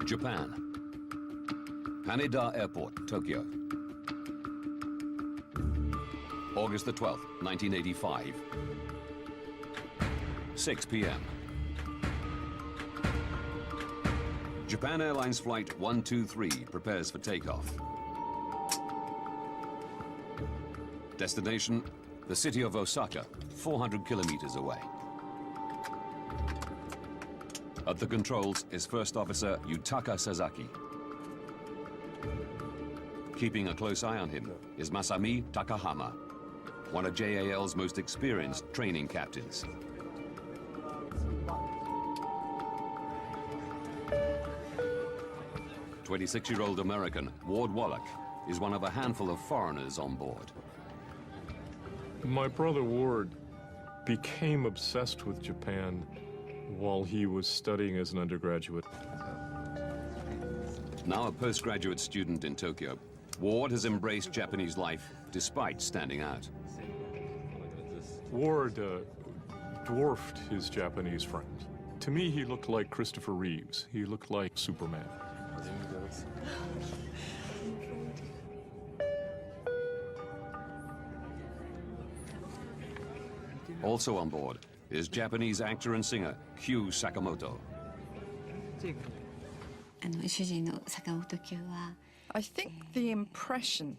Japan. Haneda Airport, Tokyo. August the 12th, 1985. 6 p.m. Japan Airlines Flight 123 prepares for takeoff. Destination, the city of Osaka, 400 kilometers away. At the controls is First Officer Yutaka Sasaki. Keeping a close eye on him is Masami Takahama, one of JAL's most experienced training captains. "26-year-old American Ward Wallach is one of a handful of foreigners on board. My brother Ward became obsessed with Japan while he was studying as an undergraduate. Now a postgraduate student in Tokyo, Ward has embraced Japanese life despite standing out. Ward dwarfed his Japanese friend. To me, he looked like Christopher Reeves. He looked like Superman. Also on board is Japanese actor and singer Kyu Sakamoto. I think the impression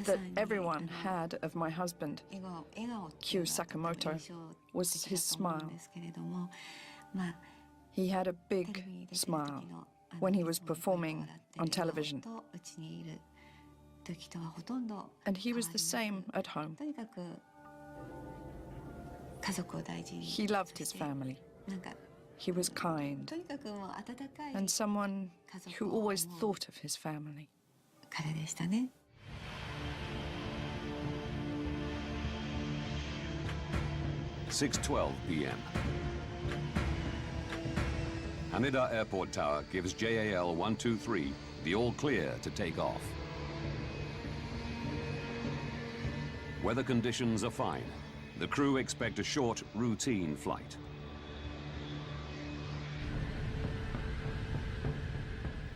that everyone had of my husband, Kyu Sakamoto, was his smile. He had a big smile when he was performing on television. And he was the same at home. He loved his family. He was kind and someone who always thought of his family. 6:12 p.m. Haneda Airport Tower gives JAL 123 the all-clear to take off. Weather conditions are fine. The crew expect a short, routine flight.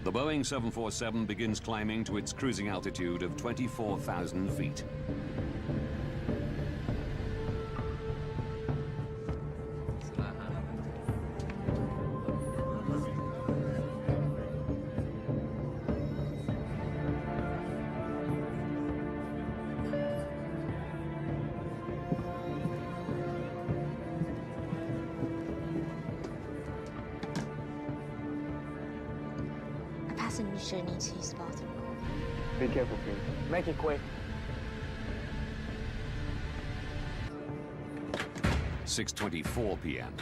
The Boeing 747 begins climbing to its cruising altitude of 24,000 feet. Passenger needs to use the bathroom. Be careful, please. Make it quick. 6:24 p.m.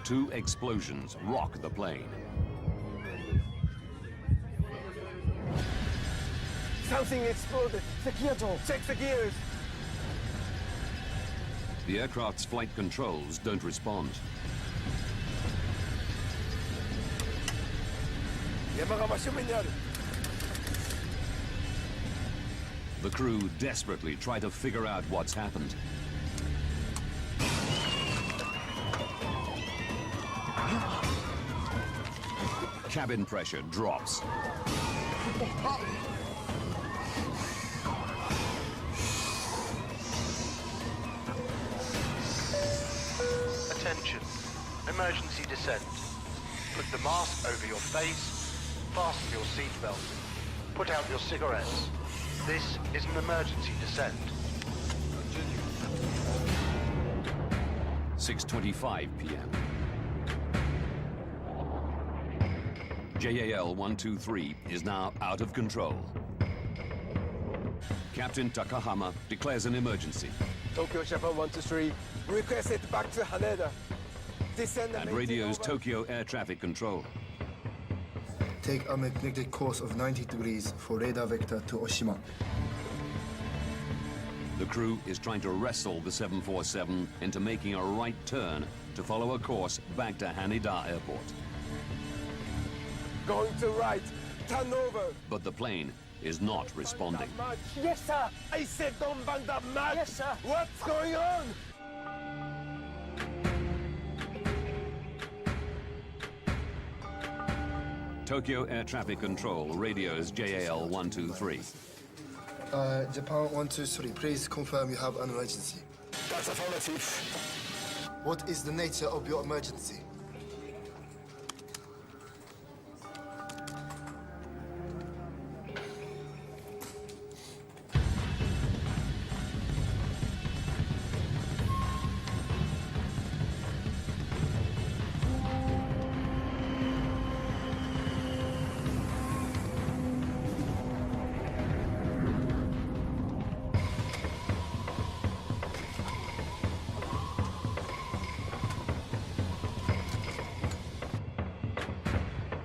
Two explosions rock the plane. Something exploded. The gear door. Check the gears. The aircraft's flight controls don't respond. The crew desperately try to figure out what's happened. Cabin pressure drops. Attention, emergency descent. Put the mask over your face, fasten your seatbelt, put out your cigarettes. This is an emergency descent. 6:25 p.m. JAL 123 is now out of control. Captain Takahama declares an emergency. Tokyo Japan 123, request it back to Haneda. Descend And radios Tokyo Air Traffic Control. Take a magnetic course of 90 degrees for radar vector to Oshima. The crew is trying to wrestle the 747 into making a right turn to follow a course back to Haneda Airport. Going to right, turn over. But the plane is not responding. Yes, sir. I said don't bang that match. Yes, sir. What's going on? Tokyo Air Traffic Control radios JAL 123. Japan 123, please confirm you have an emergency. That's affirmative. What is the nature of your emergency?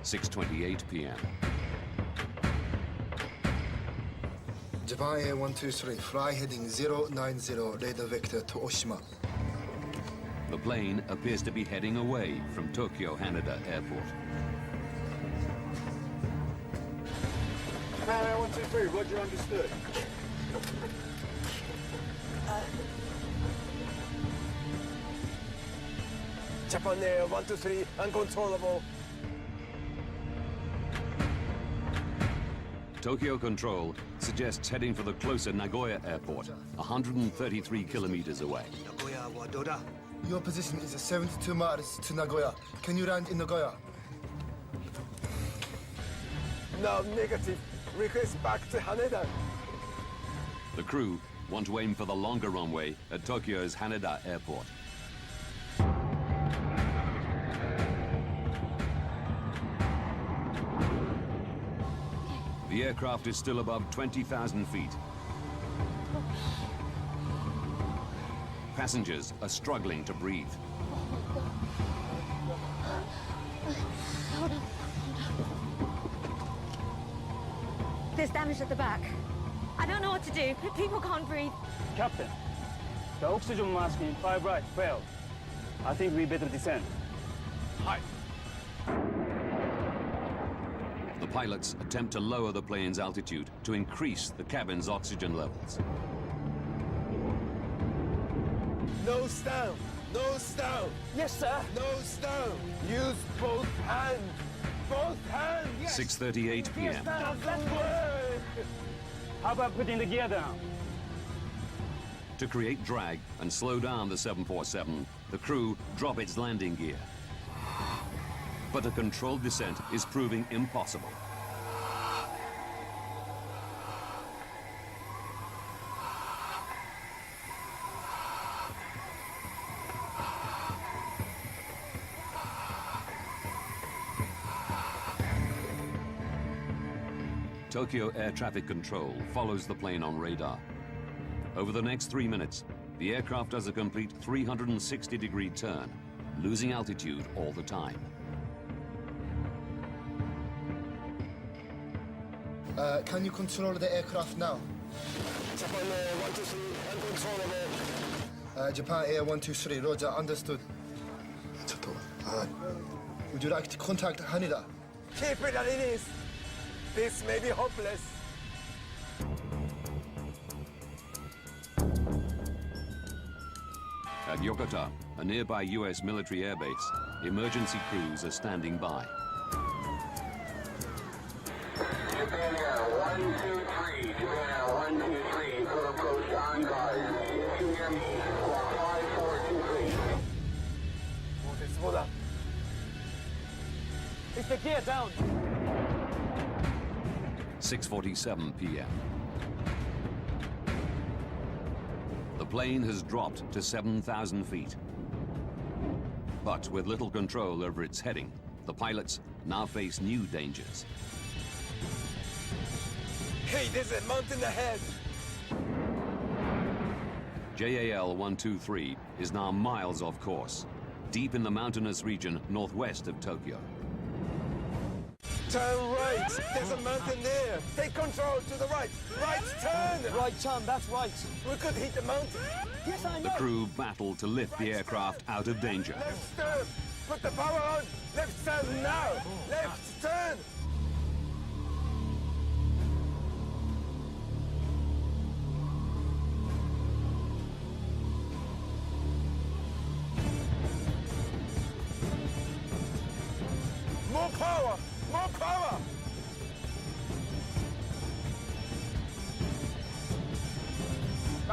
.6:28 p.m. Japan Air 123, fly heading 090, radar vector to Oshima. The plane appears to be heading away from Tokyo Haneda Airport. Japan Air 123, roger, understood. Japan Air 123, uncontrollable. Tokyo Control suggests heading for the closer Nagoya Airport, 133 kilometers away. Your position is 72 miles to Nagoya. Can you land in Nagoya? No, negative. Request back to Haneda. The crew want to aim for the longer runway at Tokyo's Haneda Airport. The aircraft is still above 20,000 feet. Passengers are struggling to breathe. There's damage at the back. I don't know what to do. People can't breathe. Captain, the oxygen mask in 5 right failed. I think we better descend. Hi. The pilots attempt to lower the plane's altitude to increase the cabin's oxygen levels. Nose down. Nose down. Yes, sir. Nose down. Use both hands. Both hands. Yes. 6:38 p.m. Doesn't work. How about putting the gear down? To create drag and slow down the 747, the crew drop its landing gear. But a controlled descent is proving impossible. Tokyo Air Traffic Control follows the plane on radar. Over the next 3 minutes, the aircraft does a complete 360-degree turn, losing altitude all the time. Can you control the aircraft now? Japan Air 123, uncontrollable. Japan Air 123, roger, understood. Would you like to contact Haneda? Keep it as it is. This may be hopeless. At Yokota, a nearby U.S. military airbase, emergency crews are standing by. Japan Air 123, Japan Air 123, full approach on guard. Yes, you hear me? 5423. What is Moda? Is the gear down? 6:47 p.m. The plane has dropped to 7,000 feet. But with little control over its heading, the pilots now face new dangers. Hey, there's a mountain ahead. JAL 123 is now miles off course, deep in the mountainous region northwest of Tokyo. Turn right. There's a mountain there. Take control to the right. Right turn. Right turn, that's right. We could hit the mountain. Yes, I know. The crew battle to lift the aircraft out of danger. Left turn. Put the power on. Left turn now. Left turn.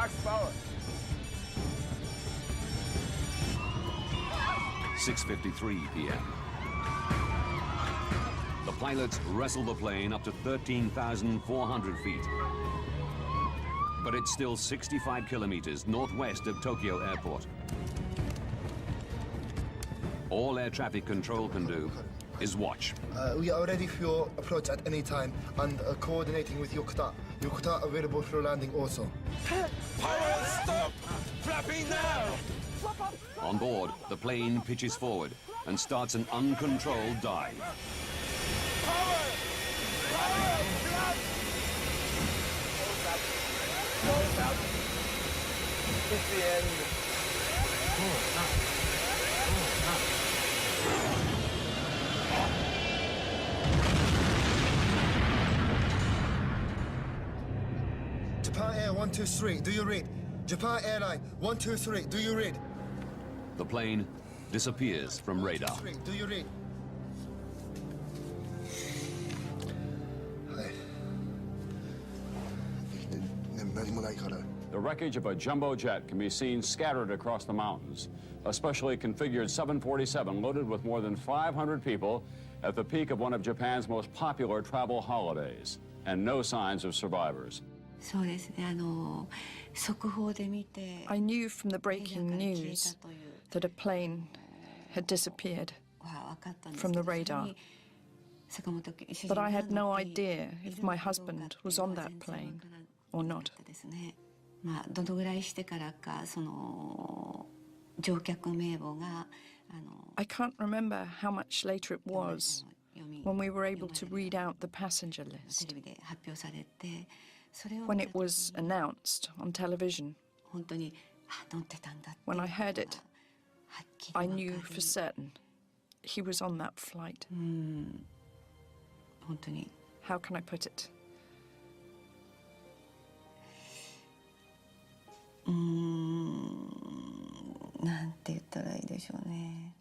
Max power. 6:53 p.m. The pilots wrestle the plane up to 13,400 feet. But it's still 65 kilometers northwest of Tokyo Airport. All air traffic control can do is watch. We are ready for your approach at any time and coordinating with Yokota. Yokota available for landing also. Power stop! Flapping now! On board, the plane pitches forward and starts an uncontrolled dive. Power! Power! Flap! Close up. It's the end. Japan Air 123, do you read? Japan Airline 123, do you read? The plane disappears from radar. 123, do you read? The wreckage of a jumbo jet can be seen scattered across the mountains. A specially configured 747 loaded with more than 500 people at the peak of one of Japan's most popular travel holidays, and no signs of survivors. I knew from the breaking news that a plane had disappeared from the radar. But I had no idea if my husband was on that plane or not. I can't remember how much later it was when we were able to read out the passenger list. When it was announced on television, when I heard it, I knew for certain he was on that flight. How can I put it?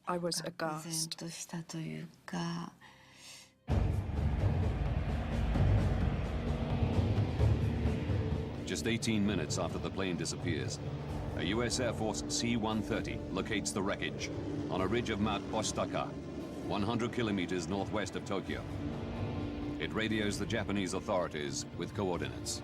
I was aghast. Just 18 minutes after the plane disappears, a U.S. Air Force C-130 locates the wreckage on a ridge of Mount Oshtaka, 100 kilometers northwest of Tokyo. It radios the Japanese authorities with coordinates.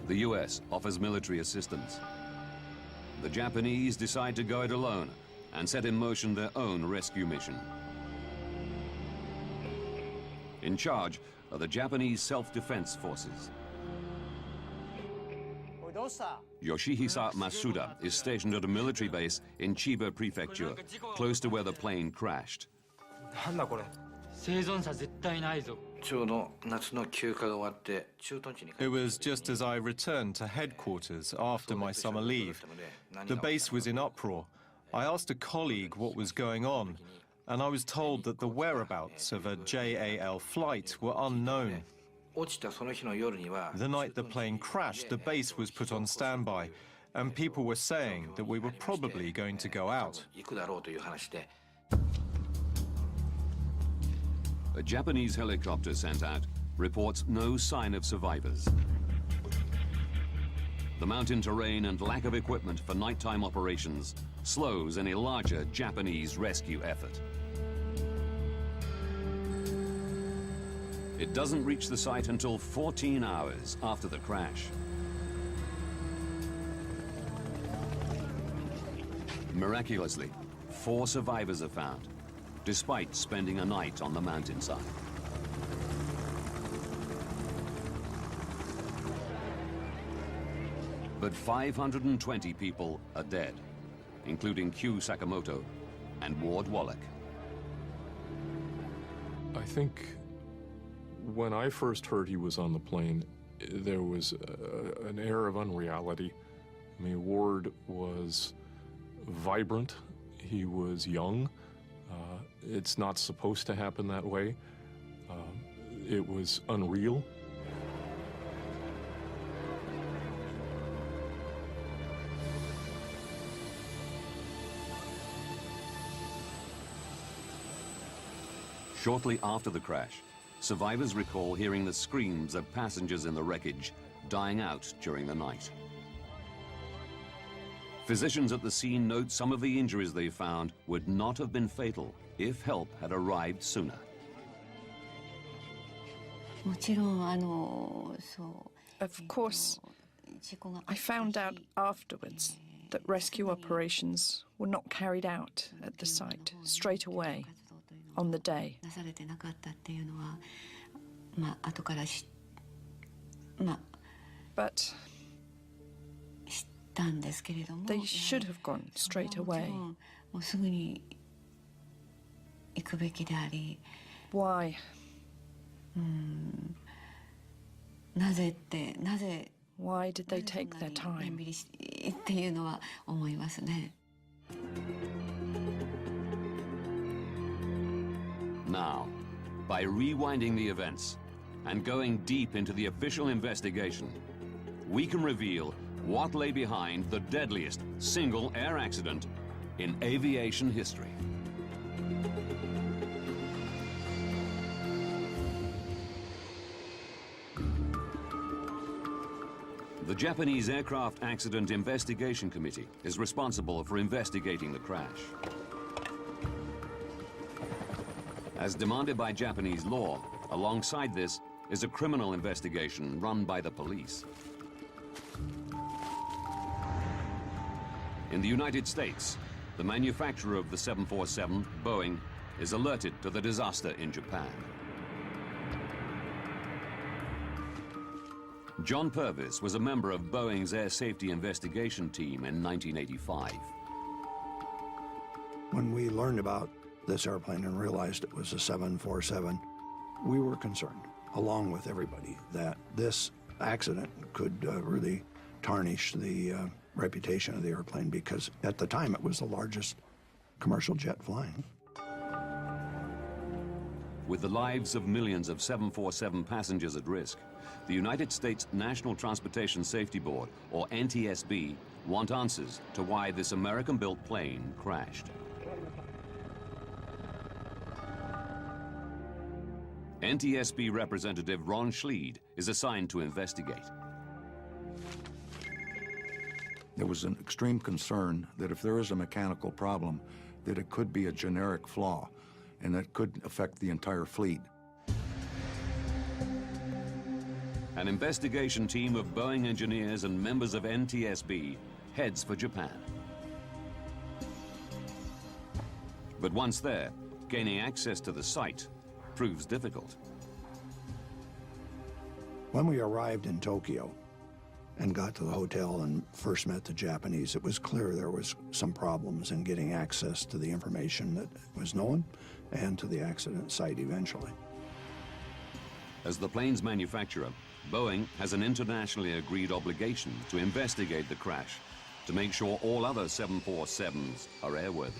The U.S. offers military assistance. The Japanese decide to go it alone and set in motion their own rescue mission. In charge are the Japanese Self-Defense Forces. Yoshihisa Masuda is stationed at a military base in Chiba Prefecture, close to where the plane crashed. It was just as I returned to headquarters after my summer leave. The base was in uproar. I asked a colleague what was going on, and I was told that the whereabouts of a JAL flight were unknown. The night the plane crashed, the base was put on standby, and people were saying that we were probably going to go out. A Japanese helicopter sent out reports no sign of survivors. The mountain terrain and lack of equipment for nighttime operations slows any larger Japanese rescue effort. It doesn't reach the site until 14 hours after the crash. Miraculously, 4 survivors are found, despite spending a night on the mountainside. But 520 people are dead, including Q Sakamoto and Ward Wallach. I think when I first heard he was on the plane, there was an air of unreality. I mean, Ward was vibrant, he was young. It's not supposed to happen that way. It was unreal. Shortly after the crash, survivors recall hearing the screams of passengers in the wreckage dying out during the night. Physicians at the scene note some of the injuries they found would not have been fatal if help had arrived sooner. Of course, I found out afterwards that rescue operations were not carried out at the site straight away on the day. But they should have gone straight away. Why? Why did they take their time? Now, by rewinding the events and going deep into the official investigation, we can reveal what lay behind the deadliest single air accident in aviation history. The Japanese Aircraft Accident Investigation Committee is responsible for investigating the crash. As demanded by Japanese law, alongside this is a criminal investigation run by the police. In the United States, the manufacturer of the 747, Boeing, is alerted to the disaster in Japan. John Purvis was a member of Boeing's Air Safety Investigation Team in 1985. When we learned about this airplane and realized it was a 747, we were concerned, along with everybody, that this accident could really tarnish the reputation of the airplane, because at the time it was the largest commercial jet flying. With the lives of millions of 747 passengers at risk, the United States National Transportation Safety Board, or NTSB, want answers to why this American-built plane crashed. NTSB Representative Ron Schleed is assigned to investigate. There was an extreme concern that if there is a mechanical problem, that it could be a generic flaw, and that could affect the entire fleet. An investigation team of Boeing engineers and members of NTSB heads for Japan. But once there, gaining access to the site proves difficult. When we arrived in Tokyo and got to the hotel and first met the Japanese, it was clear there was some problems in getting access to the information that was known and to the accident site eventually. As the plane's manufacturer, Boeing has an internationally agreed obligation to investigate the crash to make sure all other 747s are airworthy.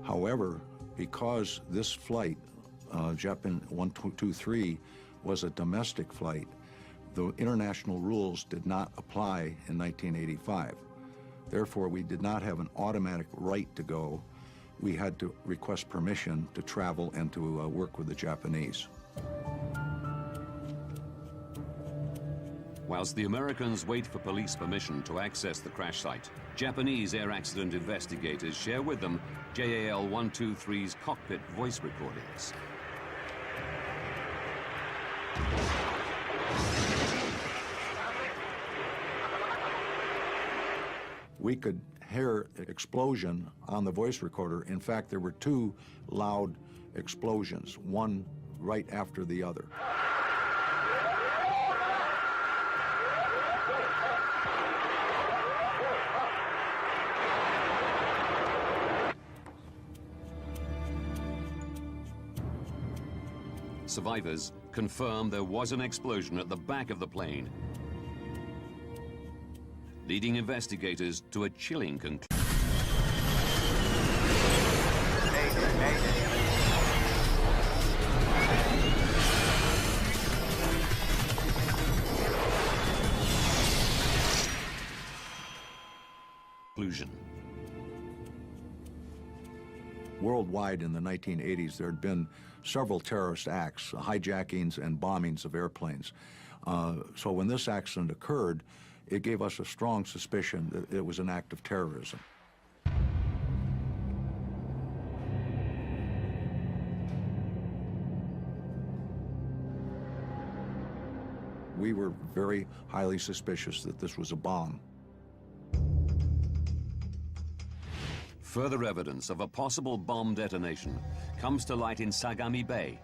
However, because this flight, Japan 123, was a domestic flight, the international rules did not apply in 1985. Therefore, we did not have an automatic right to go. We had to request permission to travel and to work with the Japanese. Whilst the Americans wait for police permission to access the crash site, Japanese air accident investigators share with them JAL 123's cockpit voice recordings. We could hear an explosion on the voice recorder. In fact, there were two loud explosions, one right after the other. Survivors confirm there was an explosion at the back of the plane, leading investigators to a chilling conclusion. Worldwide in the 1980s, there had been several terrorist acts, hijackings and bombings of airplanes. So when this accident occurred, it gave us a strong suspicion that it was an act of terrorism. We were very highly suspicious that this was a bomb. Further evidence of a possible bomb detonation comes to light in Sagami Bay,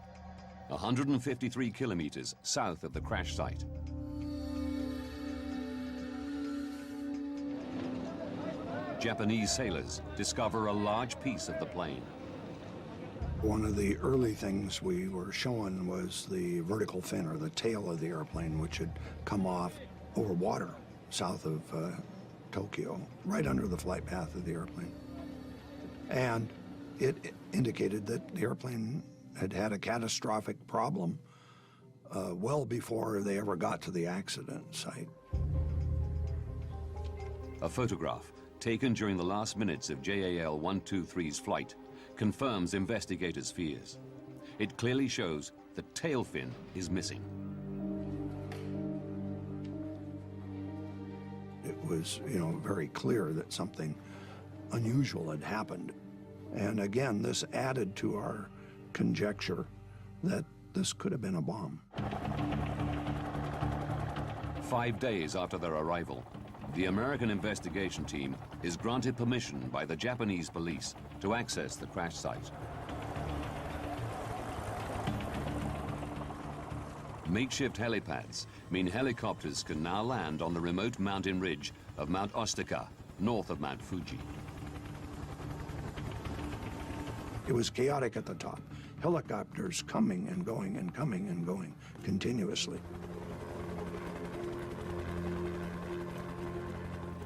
153 kilometers south of the crash site. Japanese sailors discover a large piece of the plane. One of the early things we were showing was the vertical fin, or the tail of the airplane, which had come off over water south of Tokyo, right under the flight path of the airplane. And it indicated that the airplane had had a catastrophic problem well before they ever got to the accident site. A photograph taken during the last minutes of JAL 123's flight confirms investigators' fears. It clearly shows the tail fin is missing. It was, very clear that something unusual had happened. And again, this added to our conjecture that this could have been a bomb. 5 days after their arrival, the American investigation team is granted permission by the Japanese police to access the crash site. Makeshift helipads mean helicopters can now land on the remote mountain ridge of Mount Osaka, north of Mount Fuji. It was chaotic at the top. Helicopters coming and going and coming and going continuously.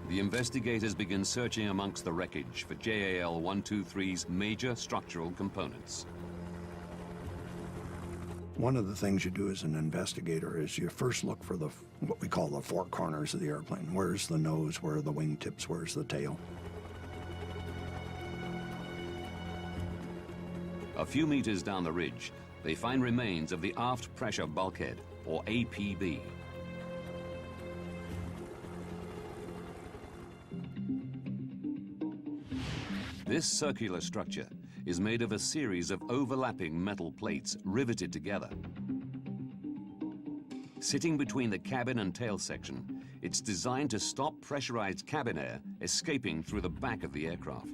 The investigators begin searching amongst the wreckage for JAL 123's major structural components. One of the things you do as an investigator is you first look for what we call the four corners of the airplane. Where's the nose? Where are the wingtips? Where's the tail? A few meters down the ridge, they find remains of the aft pressure bulkhead, or APB. This circular structure is made of a series of overlapping metal plates riveted together. Sitting between the cabin and tail section, it's designed to stop pressurized cabin air escaping through the back of the aircraft.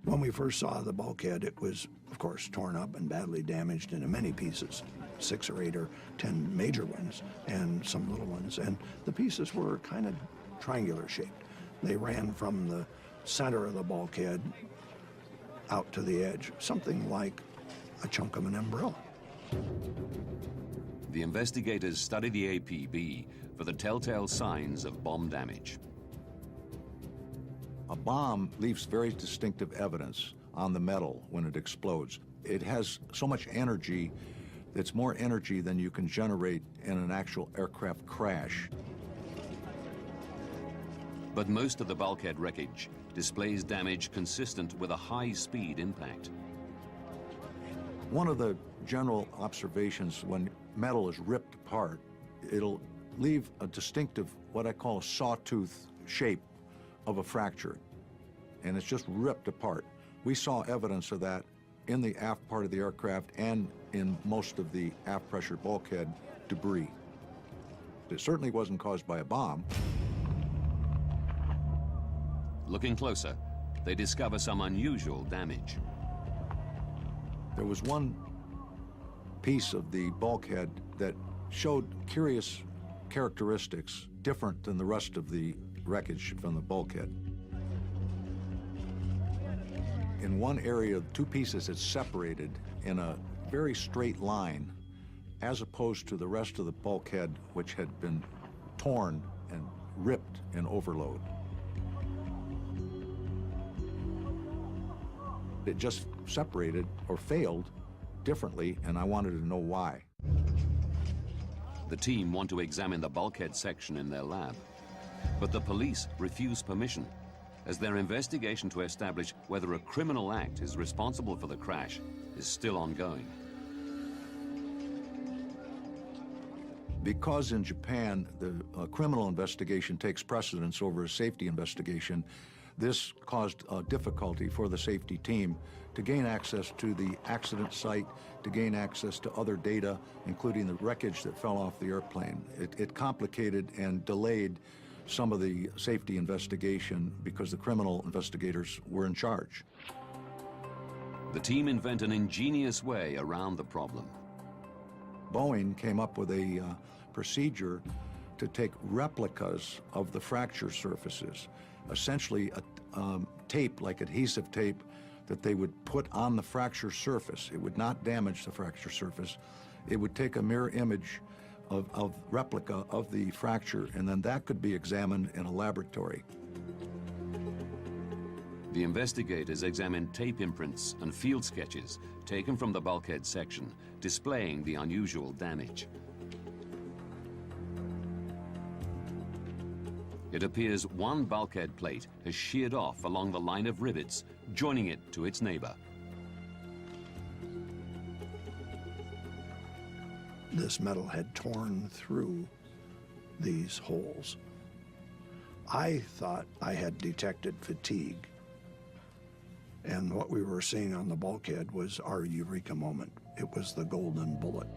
When we first saw the bulkhead, it was, of course, torn up and badly damaged into many pieces, 6 or 8 or 10 major ones and some little ones. And the pieces were kind of triangular shaped. They ran from the center of the bulkhead out to the edge, something like a chunk of an umbrella. The investigators study the APB for the telltale signs of bomb damage. A bomb leaves very distinctive evidence on the metal when it explodes. It has so much energy, it's more energy than you can generate in an actual aircraft crash. But most of the bulkhead wreckage displays damage consistent with a high-speed impact. One of the general observations when metal is ripped apart, it'll leave a distinctive, what I call a sawtooth shape of a fracture, and it's just ripped apart. We saw evidence of that in the aft part of the aircraft and in most of the aft pressure bulkhead debris. It certainly wasn't caused by a bomb. Looking closer, they discover some unusual damage. There was one piece of the bulkhead that showed curious characteristics different than the rest of the wreckage from the bulkhead. In one area, 2 pieces had separated in a very straight line, as opposed to the rest of the bulkhead, which had been torn and ripped in overload. It just separated or failed differently, and I wanted to know why. The team want to examine the bulkhead section in their lab, but the police refuse permission. as their investigation to establish whether a criminal act is responsible for the crash is still ongoing. Because in Japan, the criminal investigation takes precedence over a safety investigation, this caused difficulty for the safety team to gain access to the accident site, to gain access to other data, including the wreckage that fell off the airplane. It complicated and delayed some of the safety investigation because the criminal investigators were in charge. The team invent an ingenious way around the problem. Boeing came up with a procedure to take replicas of the fracture surfaces, essentially a tape, like adhesive tape, that they would put on the fracture surface. It would not damage the fracture surface. It would take a mirror image of replica of the fracture, and then that could be examined in a laboratory. The investigators examined tape imprints and field sketches taken from the bulkhead section, displaying the unusual damage. It appears one bulkhead plate has sheared off along the line of rivets, joining it to its neighbor. This metal had torn through these holes. I thought I had detected fatigue, and what we were seeing on the bulkhead was our eureka moment. It was the golden bullet.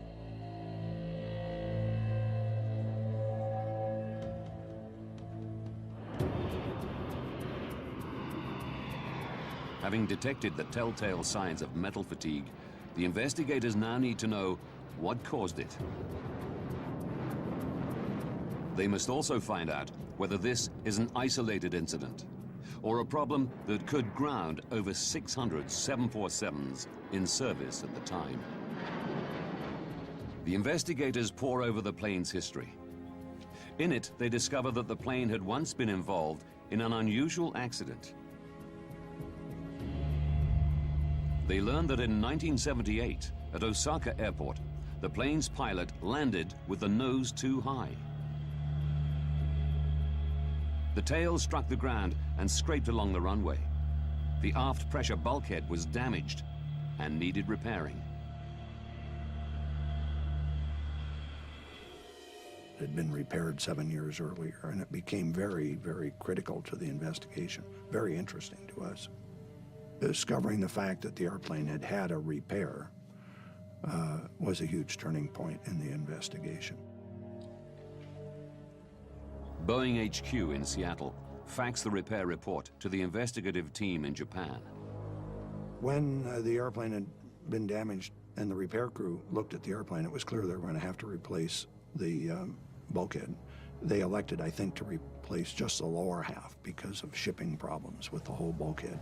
Having detected the telltale signs of metal fatigue, the investigators now need to know what caused it. They must also find out whether this is an isolated incident or a problem that could ground over 600 747s in service at the time. The investigators pore over the plane's history. In it, they discover that the plane had once been involved in an unusual accident. They learned that in 1978, at Osaka Airport, the plane's pilot landed with the nose too high. The tail struck the ground and scraped along the runway. The aft pressure bulkhead was damaged and needed repairing. It had been repaired 7 years earlier, and it became very, very critical to the investigation, very interesting to us. Discovering the fact that the airplane had had a repair was a huge turning point in the investigation. Boeing HQ in Seattle faxed the repair report to the investigative team in Japan. When the airplane had been damaged and the repair crew looked at the airplane, it was clear they were going to have to replace the bulkhead. They elected, I think, to replace just the lower half because of shipping problems with the whole bulkhead.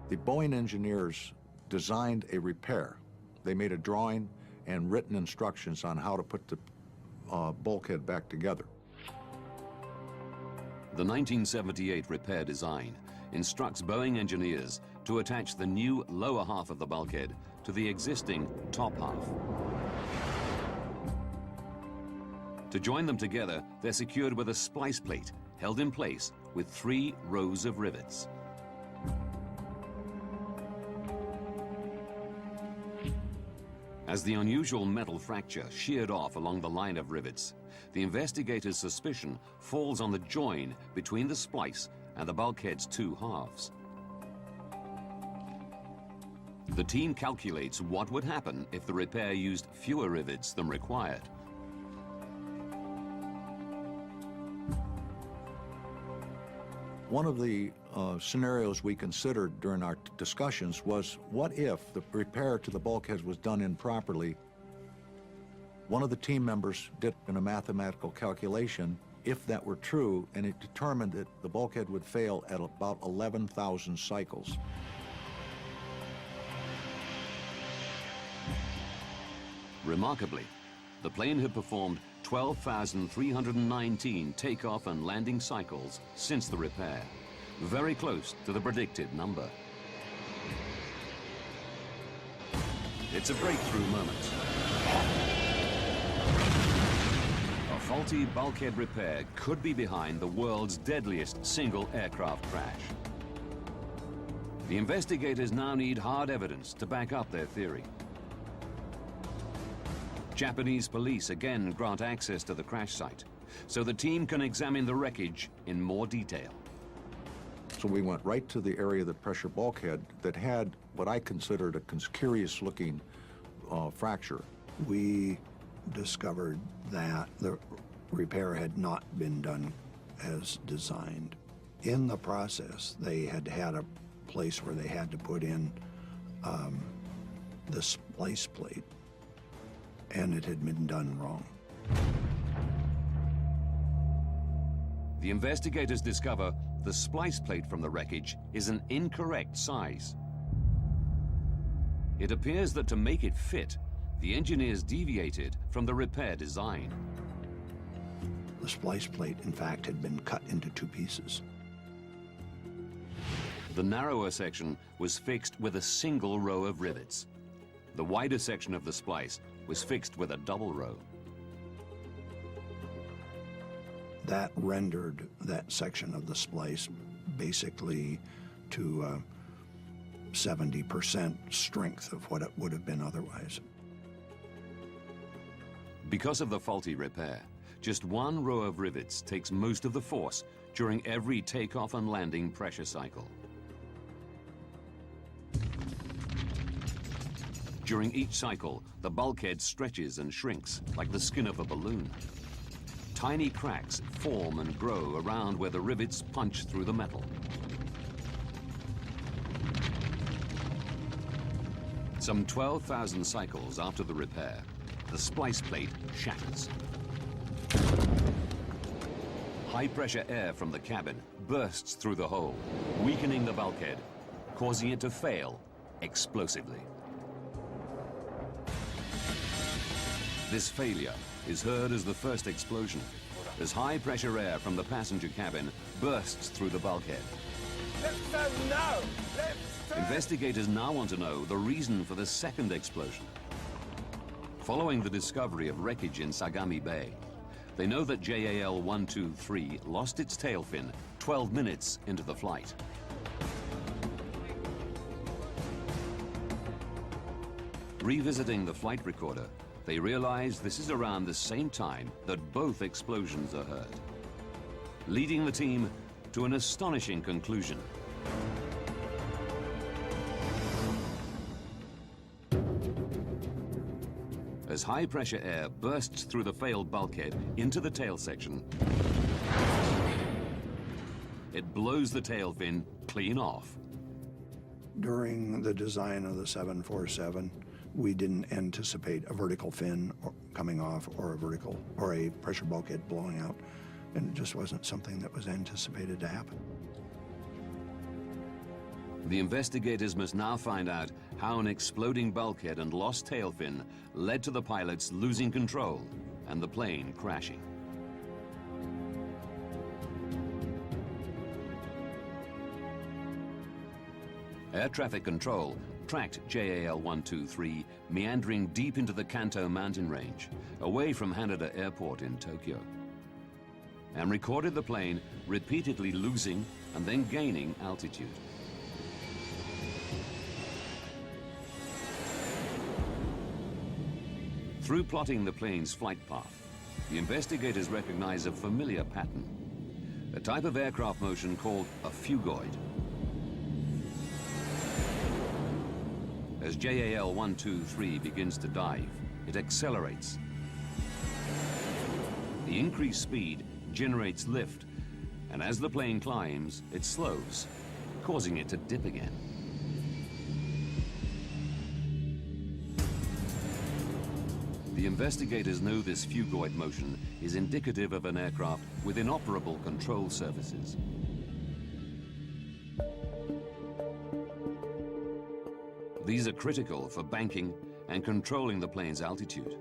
The Boeing engineers designed a repair. They made a drawing and written instructions on how to put the bulkhead back together. The 1978 repair design instructs Boeing engineers to attach the new lower half of the bulkhead to the existing top half. To join them together, they're secured with a splice plate held in place with 3 rows of rivets. As the unusual metal fracture sheared off along the line of rivets, the investigators' suspicion falls on the join between the splice and the bulkhead's 2 halves. The team calculates what would happen if the repair used fewer rivets than required. One of the scenarios we considered during our discussions was, what if the repair to the bulkheads was done improperly? One of the team members did a mathematical calculation, if that were true, and it determined that the bulkhead would fail at about 11,000 cycles. Remarkably, the plane had performed 12,319 takeoff and landing cycles since the repair, very close to the predicted number. It's a breakthrough moment. A faulty bulkhead repair could be behind the world's deadliest single aircraft crash. The investigators now need hard evidence to back up their theory. Japanese police again grant access to the crash site, so the team can examine the wreckage in more detail. So we went right to the area of the pressure bulkhead that had what I considered a curious-looking fracture. We discovered that the repair had not been done as designed. In the process, they had had a place where they had to put in the splice plate, and it had been done wrong. The investigators discover the splice plate from the wreckage is an incorrect size. It appears that to make it fit, the engineers deviated from the repair design. The splice plate, in fact, had been cut into two pieces. The narrower section was fixed with a single row of rivets. The wider section of the splice was fixed with a double row. That rendered that section of the splice basically to 70% strength of what it would have been otherwise. Because of the faulty repair, just one row of rivets takes most of the force during every takeoff and landing pressure cycle. During each cycle, the bulkhead stretches and shrinks like the skin of a balloon. Tiny cracks form and grow around where the rivets punch through the metal. Some 12,000 cycles after the repair, the splice plate shatters. High-pressure air from the cabin bursts through the hole, weakening the bulkhead, causing it to fail explosively. This failure is heard as the first explosion, as high-pressure air from the passenger cabin bursts through the bulkhead. Left turn now! Left turn! Investigators now want to know the reason for the second explosion. Following the discovery of wreckage in Sagami Bay, they know that JAL 123 lost its tail fin 12 minutes into the flight. Revisiting the flight recorder, they realize this is around the same time that both explosions are heard, leading the team to an astonishing conclusion. As high-pressure air bursts through the failed bulkhead into the tail section, it blows the tail fin clean off. During the design of the 747, we didn't anticipate a vertical fin coming off or a pressure bulkhead blowing out, and it just wasn't something that was anticipated to happen. The investigators must now find out how an exploding bulkhead and lost tail fin led to the pilots losing control and the plane crashing. Air traffic control tracked JAL 123 meandering deep into the Kanto mountain range, away from Haneda Airport in Tokyo, and recorded the plane repeatedly losing and then gaining altitude. Through plotting the plane's flight path, the investigators recognize a familiar pattern, a type of aircraft motion called a phugoid. As JAL 123 begins to dive, it accelerates. The increased speed generates lift, and as the plane climbs, it slows, causing it to dip again. The investigators know this phugoid motion is indicative of an aircraft with inoperable control surfaces. These are critical for banking and controlling the plane's altitude.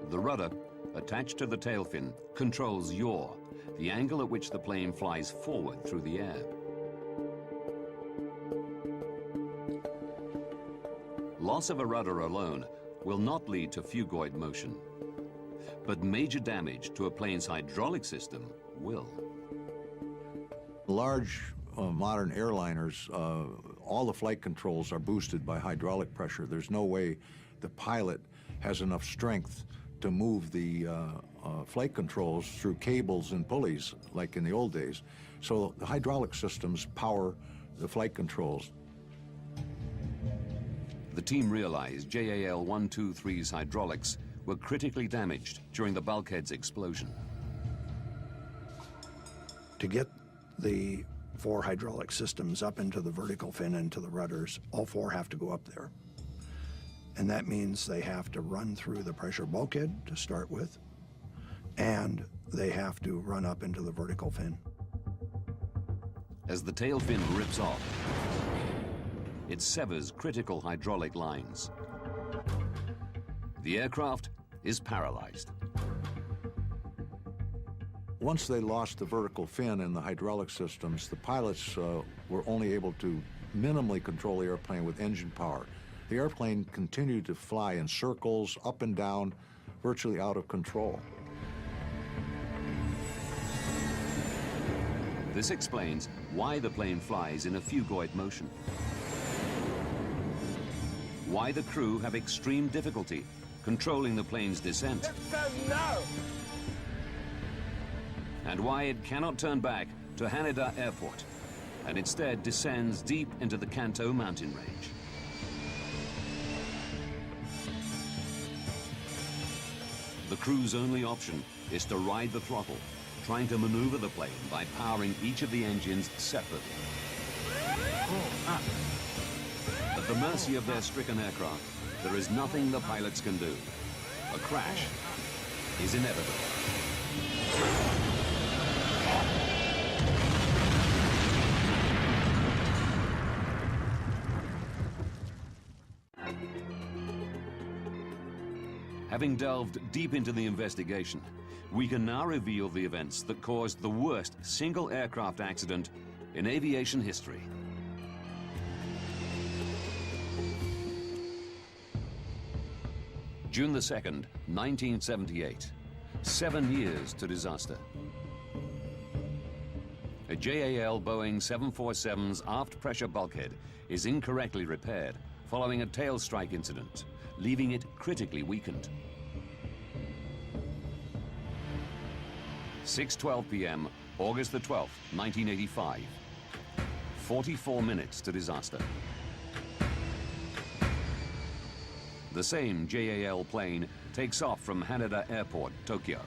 The rudder, attached to the tail fin, controls yaw, the angle at which the plane flies forward through the air. Loss of a rudder alone will not lead to phugoid motion, but major damage to a plane's hydraulic system will. Large modern airliners, all the flight controls are boosted by hydraulic pressure. There's no way the pilot has enough strength to move the flight controls through cables and pulleys like in the old days. So the hydraulic systems power the flight controls. The team realized JAL-123's hydraulics were critically damaged during the bulkhead's explosion. To get the 4 hydraulic systems up into the vertical fin and to the rudders, all 4 have to go up there. And that means they have to run through the pressure bulkhead to start with, and they have to run up into the vertical fin. As the tail fin rips off, it severs critical hydraulic lines. The aircraft is paralyzed. Once they lost the vertical fin and the hydraulic systems, the pilots were only able to minimally control the airplane with engine power. The airplane continued to fly in circles, up and down, virtually out of control. This explains why the plane flies in a phugoid motion. Why the crew have extreme difficulty controlling the plane's descent. No! And why it cannot turn back to Haneda Airport and instead descends deep into the Kanto mountain range. The crew's only option is to ride the throttle, trying to maneuver the plane by powering each of the engines separately. At the mercy of their stricken aircraft, there is nothing the pilots can do. A crash is inevitable. Having delved deep into the investigation, we can now reveal the events that caused the worst single aircraft accident in aviation history. June the 2nd, 1978. 7 years to disaster. A JAL Boeing 747's aft pressure bulkhead is incorrectly repaired following a tail strike incident, leaving it critically weakened. 6:12 p.m., August the 12th, 1985. 44 minutes to disaster. The same JAL plane takes off from Haneda Airport, Tokyo.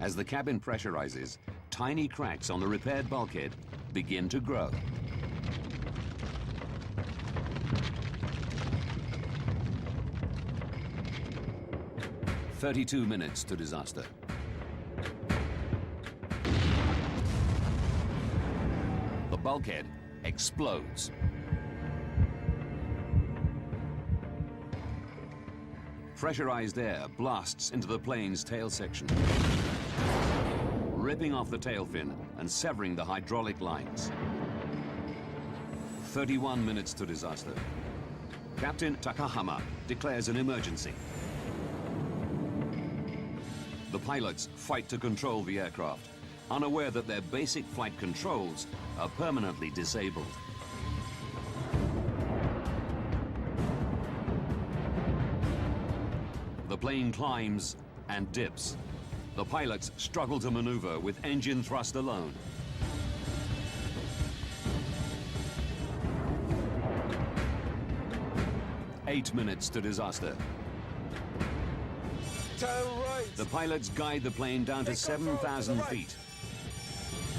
As the cabin pressurizes, tiny cracks on the repaired bulkhead begin to grow. "32 minutes to disaster. The bulkhead explodes. Pressurized air blasts into the plane's tail section, ripping off the tail fin and severing the hydraulic lines. 31 minutes to disaster. Captain Takahama declares an emergency. The pilots fight to control the aircraft, unaware that their basic flight controls are permanently disabled. The plane climbs and dips. The pilots struggle to maneuver with engine thrust alone. Eight minutes to disaster. Turn right. The pilots guide the plane down to 7,000 feet.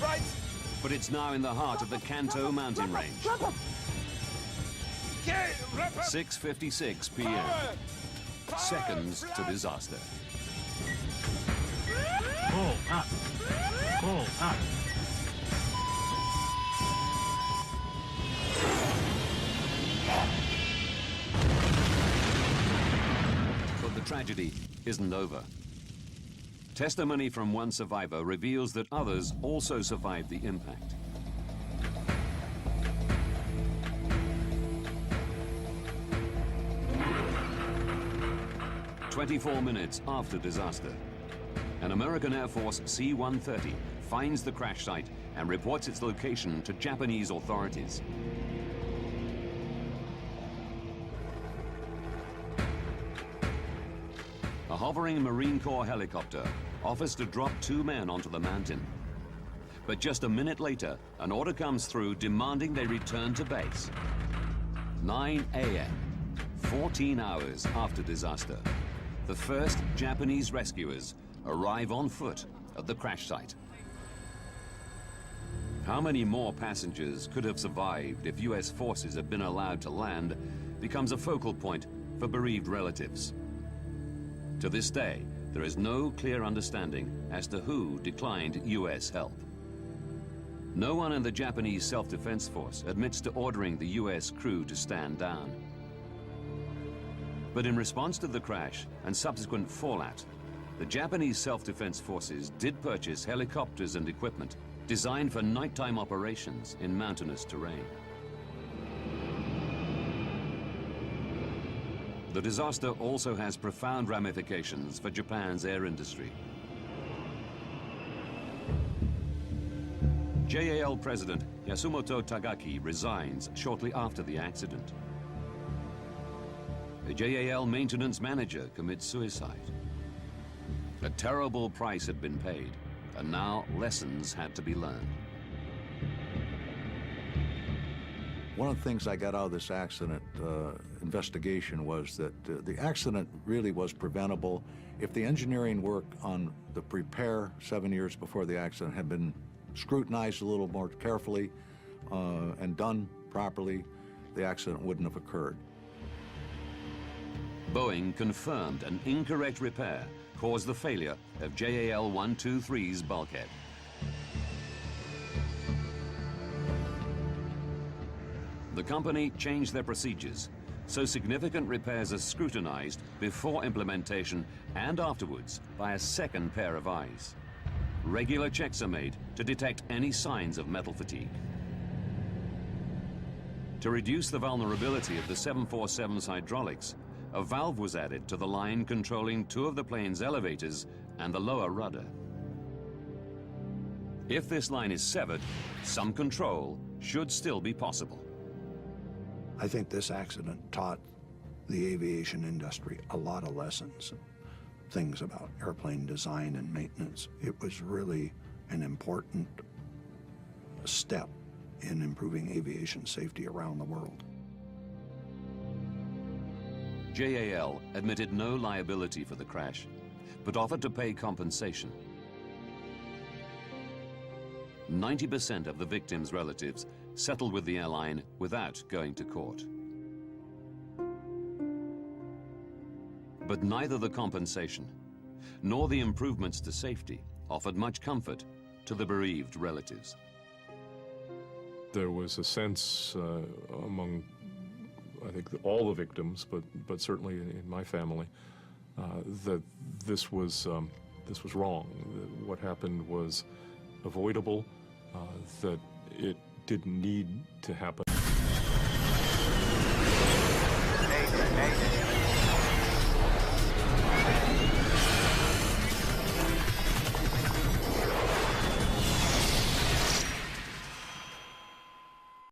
Right. But it's now in the heart of the Kanto mountain range. 6:56 p.m. Seconds to disaster. Pull up. Pull up. But the tragedy isn't over. Testimony from one survivor reveals that others also survived the impact. 24 minutes after disaster, an American Air Force C-130 finds the crash site and reports its location to Japanese authorities. A hovering Marine Corps helicopter offers to drop 2 men onto the mountain. But just a minute later, an order comes through demanding they return to base. 9 a.m., 14 hours after disaster, the first Japanese rescuers arrive on foot at the crash site. How many more passengers could have survived if U.S. forces had been allowed to land becomes a focal point for bereaved relatives. To this day, there is no clear understanding as to who declined U.S. help. No one in the Japanese self-defense force admits to ordering the U.S. crew to stand down. But in response to the crash and subsequent fallout, the Japanese self-defense forces did purchase helicopters and equipment designed for nighttime operations in mountainous terrain. The disaster also has profound ramifications for Japan's air industry. JAL President Yasumoto Tagaki resigns shortly after the accident. A JAL maintenance manager commits suicide. A terrible price had been paid, and now lessons had to be learned. One of the things I got out of this accident investigation was that the accident really was preventable if the engineering work on the repair 7 years before the accident had been scrutinized a little more carefully and done properly, the accident wouldn't have occurred. Boeing confirmed an incorrect repair caused the failure of JAL 123's bulkhead. The company changed their procedures, so significant repairs are scrutinized before implementation and afterwards by a second pair of eyes. Regular checks are made to detect any signs of metal fatigue. To reduce the vulnerability of the 747's hydraulics, a valve was added to the line controlling 2 of the plane's elevators and the lower rudder. If this line is severed, some control should still be possible. I think this accident taught the aviation industry a lot of lessons, things about airplane design and maintenance. It was really an important step in improving aviation safety around the world. JAL admitted no liability for the crash, but offered to pay compensation. 90% of the victims' relatives settled with the airline without going to court. But neither the compensation nor the improvements to safety offered much comfort to the bereaved relatives. There was a sense among, I think, all the victims, but certainly in my family, that this was wrong. That what happened was avoidable. That it didn't need to happen. Hey,